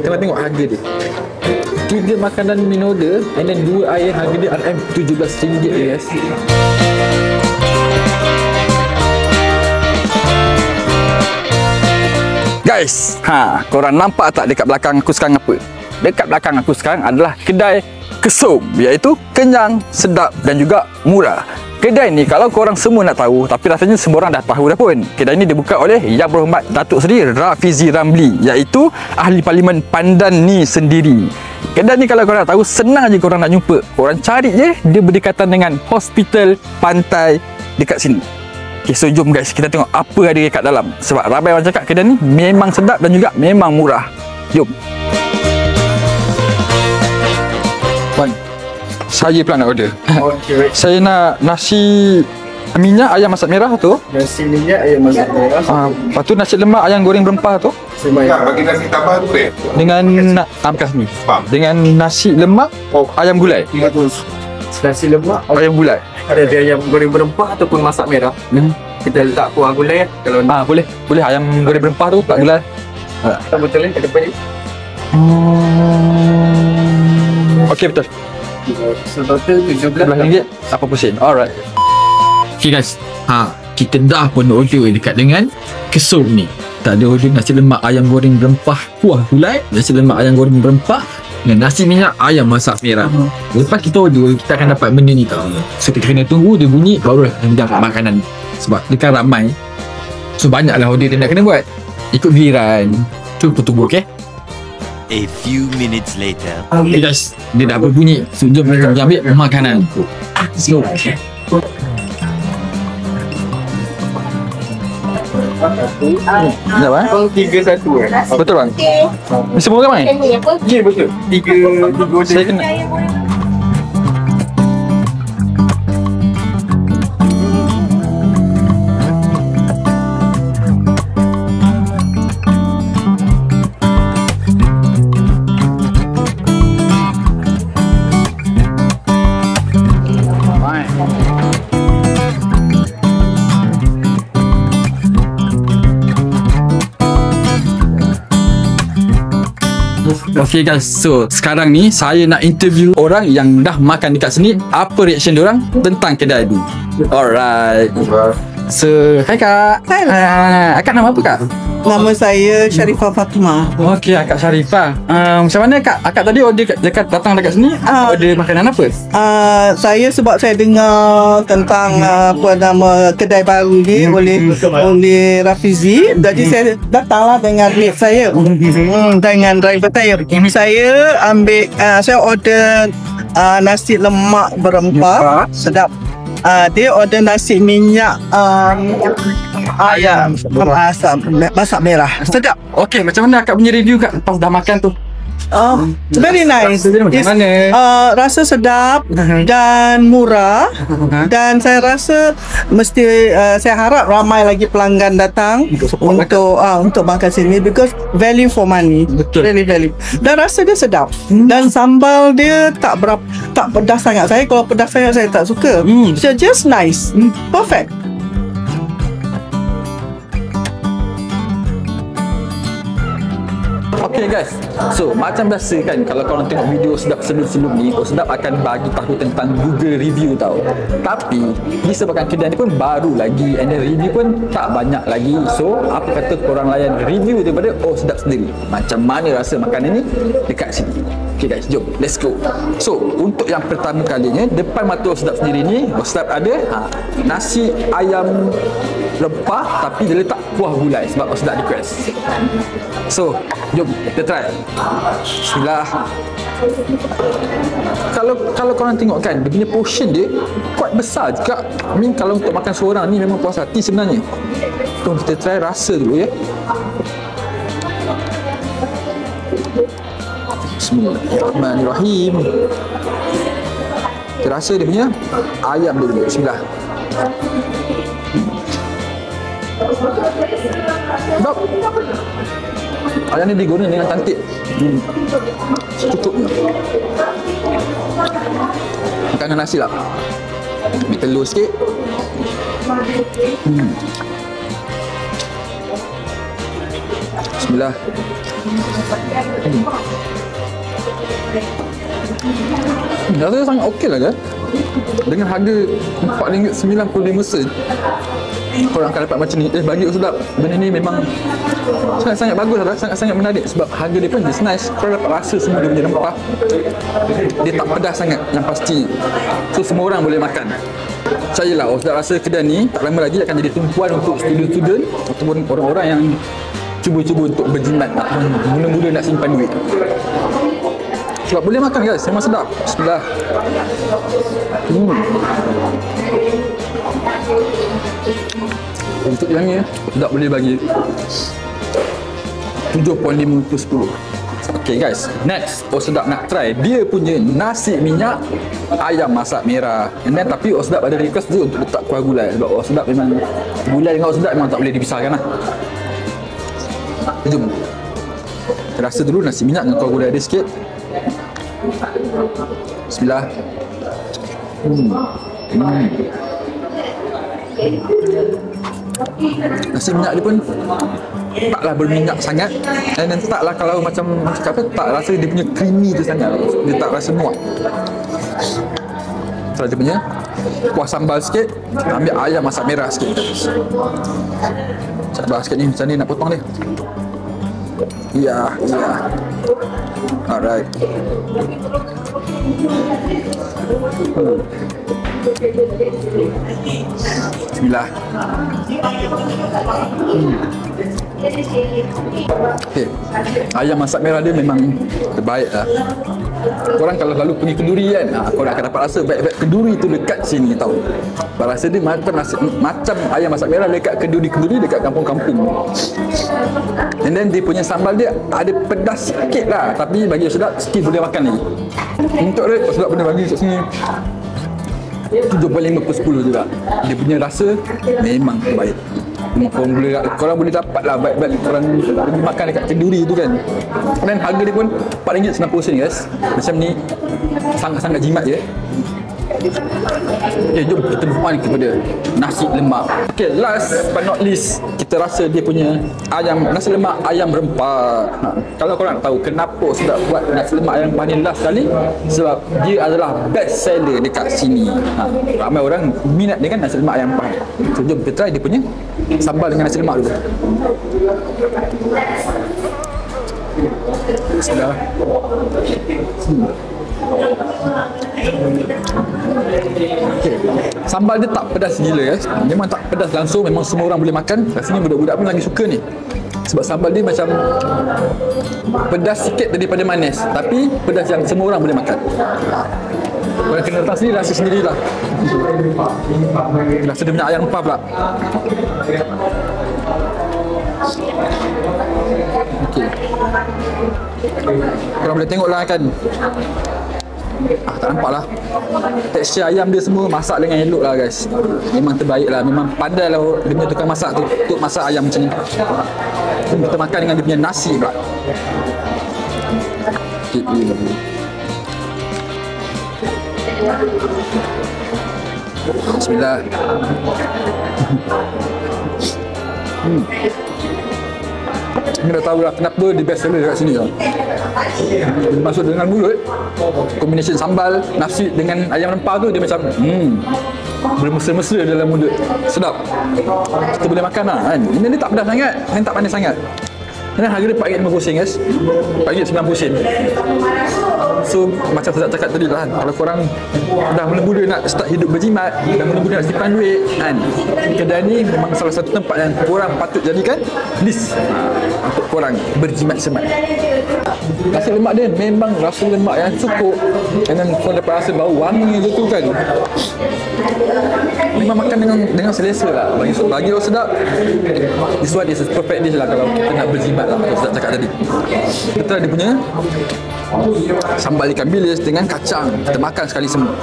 Kita tengok harga dia. 3 makanan main order and then 2 air, harga dia RM17 guys. Guys, korang nampak tak dekat belakang aku sekarang apa? Dekat belakang aku sekarang adalah kedai Kesum, iaitu kenyang, sedap dan juga murah. Kedai ni kalau korang semua nak tahu, tapi rasanya semua orang dah tahu dah pun. Kedai ni dibuka oleh Yang Berhormat Datuk Seri Rafizi Ramli, iaitu Ahli Parlimen Pandan ni sendiri. Kedai ni kalau korang nak tahu, senang je korang nak jumpa. Korang cari je, dia berdekatan dengan hospital pantai dekat sini. Okay, so jom guys, kita tengok apa ada dekat dalam. Sebab ramai orang cakap kedai ni memang sedap dan juga memang murah. Jom. Saya pula nak order. Okay. Saya nak nasi minyak ayam masak merah tu. Nasi minyak ayam masak merah. Lepas tu nasi lemak ayam goreng berempah tu. Bagi nasi tambah tu dengan bekas ni. Dengan nasi lemak ayam gulai. Nasi lemak ayam gulai. Ada ayam goreng berempah ataupun masak merah. Kita letak kuah gulai kalau boleh. Boleh ayam goreng berempah tu tak gulai. Betul ni, ada depan ni. Okey, betul. Total RM17. 80 sen. Alright. Okay guys, kita dah pun order dekat dengan Kesum ni. Tak ada order nasi lemak ayam goreng berempah kuah gulai, nasi lemak ayam goreng berempah dengan nasi minyak ayam masak merah. Lepas kita order, kita akan dapat benda ni tau. So kita kena tunggu dia bunyi baru dah dapat makanan. Sebab dia kan ramai, so banyaklah order dia nak kena buat. Ikut giliran. Tunggu, okay? A few minutes later. Okay guys, dia dah berbunyi. So jom kita ambil makanan. So, okay. Sekejap 3-1 Betul bang? Ni semua ramai? Ya betul. 3 Saya kena. Okay guys, so sekarang ni saya nak interview orang yang dah makan dekat sini. Apa reaction diorang tentang kedai ni. Alright. So, hai kak. Hai. Akak nama apa kak? Nama saya Sharifah Fatimah. Okey, akak Sharifah. Macam mana kak? Akak tadi order datang dekat sini, order makanan apa? Saya sebab saya dengar tentang apa nama kedai baru ni oleh Rafizi. Jadi saya datanglah dengan mate saya. Dengan driver saya. Saya ambil saya order nasi lemak berempah. Sedap. Dia order nasi minyak ayam masak merah. Sedap. Okey, macam mana akak punya review kak lepas dah makan tu? Very nice. Macam mana? Rasa sedap dan murah. Dan saya rasa mesti saya harap ramai lagi pelanggan datang untuk makan sini because value for money. Betul. Really value. Dan rasa dia sedap. Dan sambal dia tak pedas sangat. Saya kalau pedas sangat saya tak suka. So just nice. Perfect. Okay guys, so macam biasa kan, kalau korang tengok video Sedap sebelum ni, Sedap akan bagi tahu tentang Google review tau. Tapi disebabkan kedai ni pun baru lagi and then review pun tak banyak lagi, so apa kata korang layan review daripada Sedap sendiri. Macam mana rasa makanan ni dekat sini. Okay guys, jom let's go. So untuk yang pertama kalinya, depan mata Sedap sendiri ni, Sedap ada nasi ayam rempah tapi dia letak kuah gulai sebab Sedap request. So jom kita try. Bismillah. Kalau korang tengok kan, dia punya portion dia quite besar juga. I mean kalau untuk makan seorang ni memang puas hati sebenarnya. Jom kita try rasa dulu ya. Bismillahirrahmanirrahim. Kita rasa dia punya ayam dulu. Bismillah. Sedap. Ayam ni digoreng dengan cantik. Cukupnya. Makan dengan nasi lah. Ambil telur sikit. Bismillah. Rasanya sangat okey lah kan. Dengan harga RM4.95 sen, korang akan dapat macam ni. Bagi sedap. Benda ni memang sangat-sangat bagus lah. Sangat-sangat menarik sebab harga dia pun just nice. Korang dapat rasa semua dia punya rempah. Dia tak pedas sangat yang pasti. So semua orang boleh makan. Percayalah, Osdap rasa kedai ni tak lama lagi akan jadi tumpuan untuk student-student ataupun orang-orang yang cuba-cuba untuk berjimat ataupun mula-mula nak simpan duit. Sebab boleh makan guys, memang sedap. Bismillah. Untuk yang ni, sedap, boleh bagi 7.5 per 10. Okay guys, next Osdap nak try dia punya nasi minyak ayam masak merah. And then tapi Osdap ada request dia untuk letak kuah gulai. Sebab Osdap memang, gulai dengan Osdap memang tak boleh dipisahkan lah. Jom kita rasa dulu nasi minyak dengan kuah gulai dia sikit. Bismillah. Nasi minyak dia pun taklah berminyak sangat. Dan taklah kalau macam cakap apa, tak rasa dia punya creamy tu sangat. Dia tak rasa muak. Setelah dia punya kuah sambal sikit, kita ambil ayam masak merah sikit. Sabar sikit ni, macam ni nak potong dia. Ya. Alright. Bismillah. Okay. Ayam masak merah dia memang terbaik lah. Korang kalau lalu pergi kenduri kan, korang akan dapat rasa baik-baik kenduri tu dekat sini tau. Rasa dia macam ayam masak merah dekat kenduri-kenduri dekat kampung-kampung. And then dia punya sambal dia ada pedas sikit lah, tapi bagi sedap sikit boleh makan lagi. Untuk rate sedap benda bagi kat sini 7.5 per 10 juga. Dia punya rasa memang terbaik. Korang boleh dapat lah baik-baik korang pergi makan dekat kenduri tu kan. Dan harga dia pun RM4.90 guys. Macam ni, sangat-sangat jimat je. Okay, jom kita move on kepada nasi lemak. Okay, last but not least, kita rasa dia punya nasi lemak ayam rempah. Kalau korang nak tahu kenapa sedap buat nasi lemak ayam rempah ni last kali, sebab dia adalah best seller dekat sini. Ramai orang minat dengan nasi lemak ayam rempah. So jom kita try dia punya sambal dengan nasi lemak dulu. Bismillah. Okay. Sambal dia tak pedas gila guys. Memang tak pedas langsung. Memang semua orang boleh makan. Rasanya budak-budak pun lagi suka ni. Sebab sambal dia macam pedas sikit daripada manis, tapi pedas yang semua orang boleh makan. Korang kena datang sini, rasa sendirilah. Rasa dia punya ayam rempah pula. Okay. Korang boleh tengok lah kan. Tak nampak lah. Tekstur ayam dia semua masak dengan elok lah guys. Memang terbaik lah. Memang pandai lah dia punya tukang masak tu untuk masak ayam macam ni. Kita makan dengan dia punya nasi pula. Bismillah. Ni dah tahu lah kenapa dia best seller dekat sini lah. Dia masuk dengan mulut, combination sambal, nasi dengan ayam rempah tu dia macam bermesra-mesra dalam mulut. Sedap. Kita boleh makan lah kan. Ini dia tak pedas sangat, ini tak manis sangat. Dan harga dia RM4.50 guys. RM4.90. So macam saya cakap tadi lah, kalau korang dah mula-mula nak start hidup berjimat, dah mula-mula nak simpan duit kan, kedai ni memang salah satu tempat yang korang patut jadikan list untuk korang berjimat semat. Nasi lemak dia memang rasa lemak yang cukup, dan korang dapat rasa bau wangi tu kan. Memang makan dengan selesa lah. Bagi orang sedap, this one is a perfect dish lah kalau kita nak berjimat lah, kalau sedap cakap tadi. Kita dia punya Sambal ikan bilis dengan kacang. Kita makan sekali semua.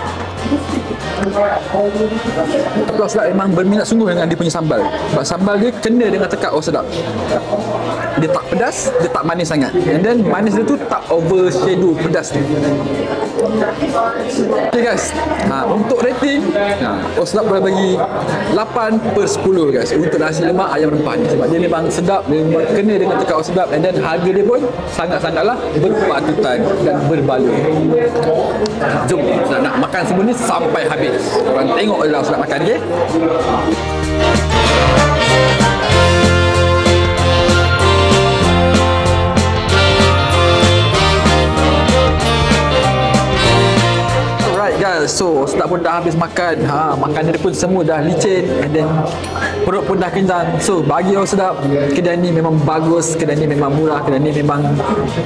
Tapi sedap memang berminat sungguh dengan dia punya sambal. Sebab sambal dia kena dengan tekak sedap. Dia tak pedas, dia tak manis sangat. And then manis dia tu tak overshadow pedas tu. Okay guys, untuk rating sedap boleh bagi 8/10 guys untuk nasi lemak ayam rempah ni. Sebab dia memang sedap, dia memang kena dengan tekak sedap. And then harga dia pun sangat-sangatlah berpatutan dan berbaloi. Jom kita nak makan semua ni sampai habis. Korang tengok je lah sedap makan, okay? Guys, so sedap pun dah habis makan. Makanan dia pun semua dah licin, and then perut pun dah kenyang. So bagi orang sedap, kedai ni memang bagus, kedai ni memang murah, kedai ni memang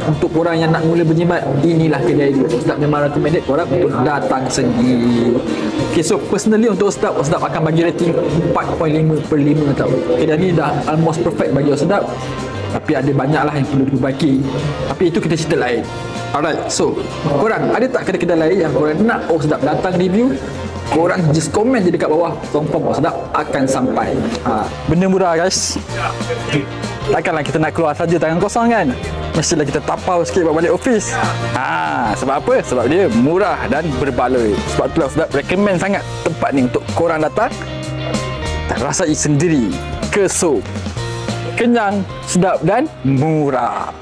untuk orang yang nak mula berjimat, inilah kedai dia. Sedap memang recommended korang untuk datang sendiri. Okay, so personally untuk sedap akan bagi rating 4.5/5 tau. Kedai ni dah almost perfect bagi orang sedap. Tapi ada banyak lah yang perlu diperbaiki. Tapi itu kita cerita lain. Alright, so korang ada tak kedai-kedai lain yang korang nak sedap datang review? Korang just komen je dekat bawah. Confirm sedap akan sampai. Benda murah guys. Takkanlah kita nak keluar saja tangan kosong kan? Mestilah kita tapau sikit buat balik office. Sebab apa? Sebab dia murah dan berbaloi. Sebab itulah sedap recommend sangat tempat ni untuk korang datang dan rasai sendiri. Kenyang, sedap dan murah.